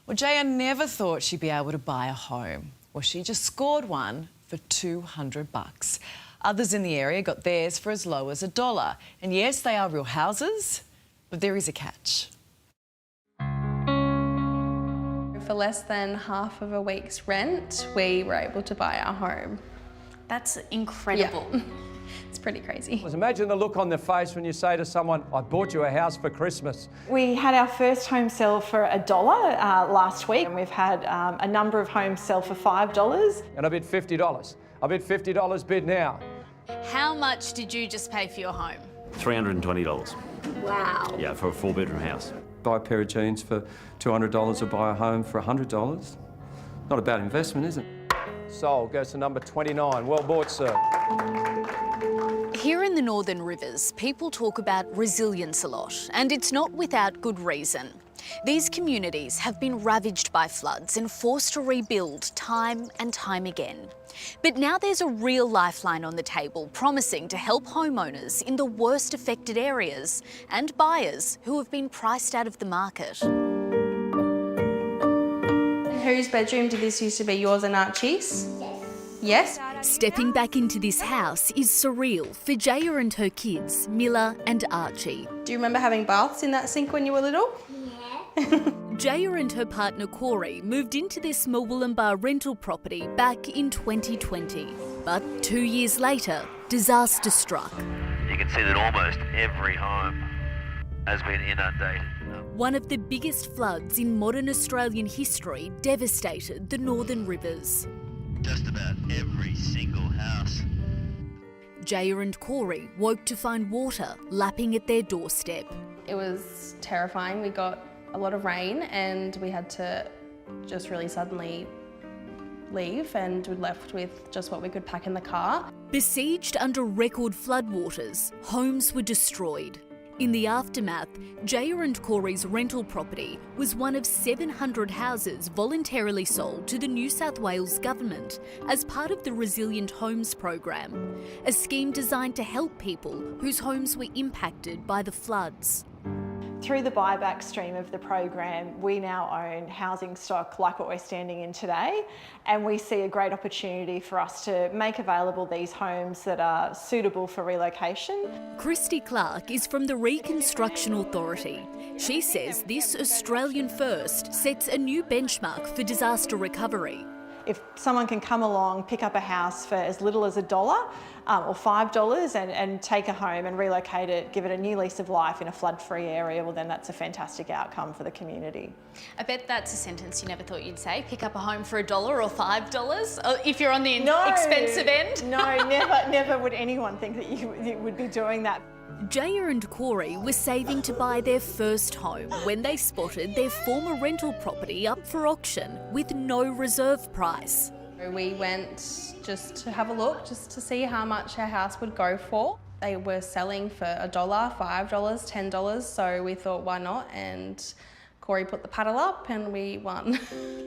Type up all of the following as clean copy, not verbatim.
Well, Jaya never thought she'd be able to buy a home. Well, she just scored one for $200. Others in the area got theirs for as low as $1. And yes, they are real houses, but there is a catch. For less than half of a week's rent, we were able to buy our home. That's incredible. Yeah. It's pretty crazy. Imagine the look on their face when you say to someone, I bought you a house for Christmas. We had our first home sell for $1 last week, and we've had a number of homes sell for $5. And I bid $50. I bid $50 bid now. How much did you just pay for your home? $320. Wow. Yeah, for a 4-bedroom house. Buy a pair of jeans for $200 or buy a home for $100. Not a bad investment, is it? Sold goes to number 29. Well bought, sir. Here in the Northern Rivers, people talk about resilience a lot, and it's not without good reason. These communities have been ravaged by floods and forced to rebuild time and time again. But now there's a real lifeline on the table promising to help homeowners in the worst affected areas and buyers who have been priced out of the market. Whose bedroom did this used to be, yours and Archie's? Yes. Stepping back into this house is surreal for Jaya and her kids, Mila and Archie. Do you remember having baths in that sink when you were little? Yeah. Jaya and her partner Corey moved into this Mulwillumbah rental property back in 2020. But 2 years later, disaster struck. You can see that almost every home has been inundated. One of the biggest floods in modern Australian history devastated the Northern Rivers. Just about every single house. Jaya and Corey woke to find water lapping at their doorstep. It was terrifying. We got a lot of rain and we had to just really suddenly leave, and we're left with just what we could pack in the car. Besieged under record floodwaters, homes were destroyed. In the aftermath, Jaya and Corey's rental property was one of 700 houses voluntarily sold to the New South Wales government as part of the Resilient Homes program, a scheme designed to help people whose homes were impacted by the floods. Through the buyback stream of the program, we now own housing stock like what we're standing in today, and we see a great opportunity for us to make available these homes that are suitable for relocation. Christy Clark is from the Reconstruction Authority. She says this Australian first sets a new benchmark for disaster recovery. If someone can come along, pick up a house for as little as $1 or $5 and take a home and relocate it, give it a new lease of life in a flood-free area, well then that's a fantastic outcome for the community. I bet that's a sentence you never thought you'd say, pick up a home for $1 or $5, if you're on the expensive end. No, never would anyone think that you would be doing that. Jaya and Corey were saving to buy their first home when they spotted their former rental property up for auction with no reserve price. We went just to have a look, just to see how much our house would go for. They were selling for $1, $5, $10, so we thought why not, and Corey put the paddle up and we won.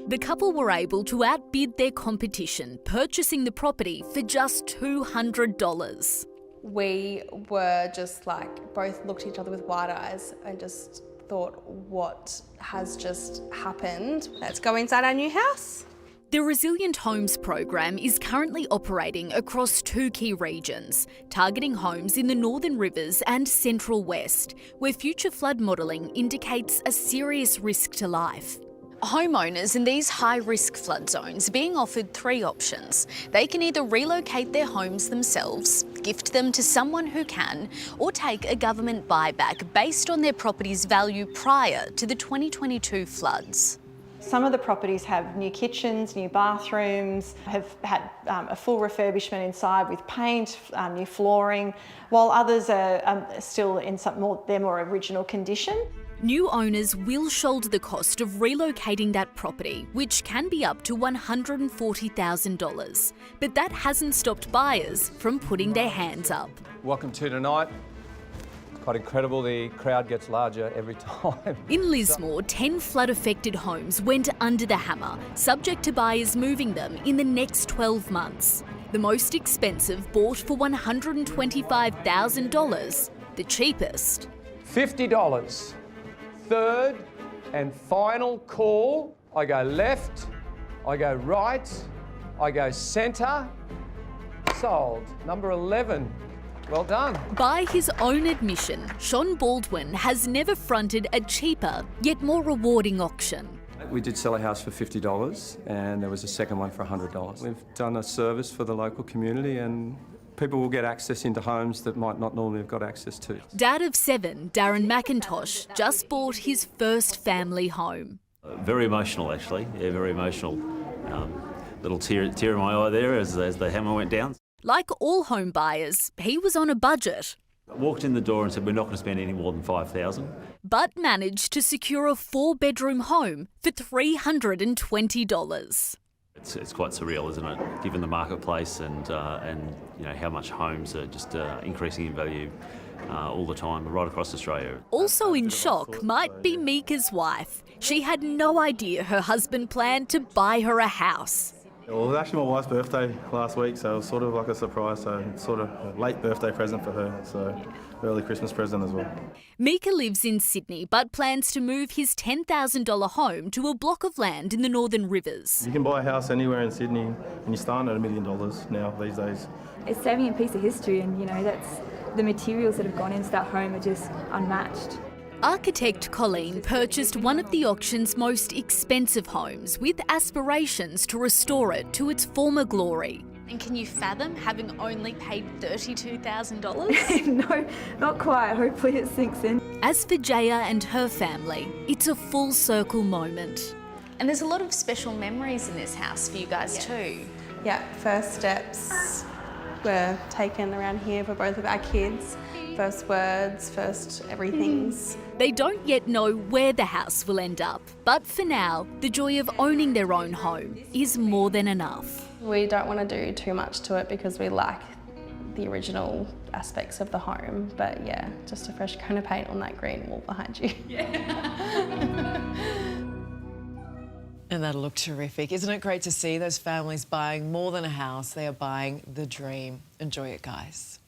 The couple were able to outbid their competition, purchasing the property for just $200. We were just like, both looked at each other with wide eyes and just thought, what has just happened? Let's go inside our new house. The Resilient Homes program is currently operating across 2 key regions, targeting homes in the Northern Rivers and Central West, where future flood modelling indicates a serious risk to life. Homeowners in these high-risk flood zones are being offered 3 options. They can either relocate their homes themselves, gift them to someone who can, or take a government buyback based on their property's value prior to the 2022 floods. Some of the properties have new kitchens, new bathrooms, have had a full refurbishment inside with paint, new flooring, while others are still in their more original condition. New owners will shoulder the cost of relocating that property, which can be up to $140,000. But that hasn't stopped buyers from putting their hands up. Welcome to tonight. It's quite incredible, the crowd gets larger every time. In Lismore, 10 flood-affected homes went under the hammer, subject to buyers moving them in the next 12 months. The most expensive bought for $125,000, the cheapest $50. Third and final call I go left, I go right, I go centre. Sold. Number 11. Well done. By his own admission, Sean Baldwin has never fronted a cheaper yet more rewarding auction. We did sell a house for $50 and there was a second one for $100. We've done a service for the local community and people will get access into homes that might not normally have got access to. Dad of 7, Darren McIntosh, just bought his first family home. Very emotional, actually. Yeah, very emotional. Little tear in my eye there as the hammer went down. Like all home buyers, he was on a budget. I walked in the door and said, we're not going to spend any more than $5,000. But managed to secure a 4-bedroom home for $320. It's quite surreal, isn't it? Given the marketplace and you know how much homes are just increasing in value all the time, right across Australia. Also in shock might be Mika's wife. She had no idea her husband planned to buy her a house. Well, it was actually my wife's birthday last week, so it was sort of like a surprise, so it's sort of a late birthday present for her, so early Christmas present as well. Mika lives in Sydney but plans to move his $10,000 home to a block of land in the Northern Rivers. You can buy a house anywhere in Sydney and you're starting at $1 million now these days. It's saving a piece of history and, that's the materials that have gone into that home are just unmatched. Architect Colleen purchased one of the auction's most expensive homes with aspirations to restore it to its former glory. And can you fathom having only paid $32,000? No, not quite. Hopefully it sinks in. As for Jaya and her family, it's a full circle moment. And there's a lot of special memories in this house for you guys too. Yeah, first steps were taken around here for both of our kids. First words, first everythings. They don't yet know where the house will end up, but for now, the joy of owning their own home is more than enough. We don't want to do too much to it because we like the original aspects of the home, but yeah, just a fresh coat of paint on that green wall behind you. And that'll look terrific. Isn't it great to see those families buying more than a house? They are buying the dream. Enjoy it, guys.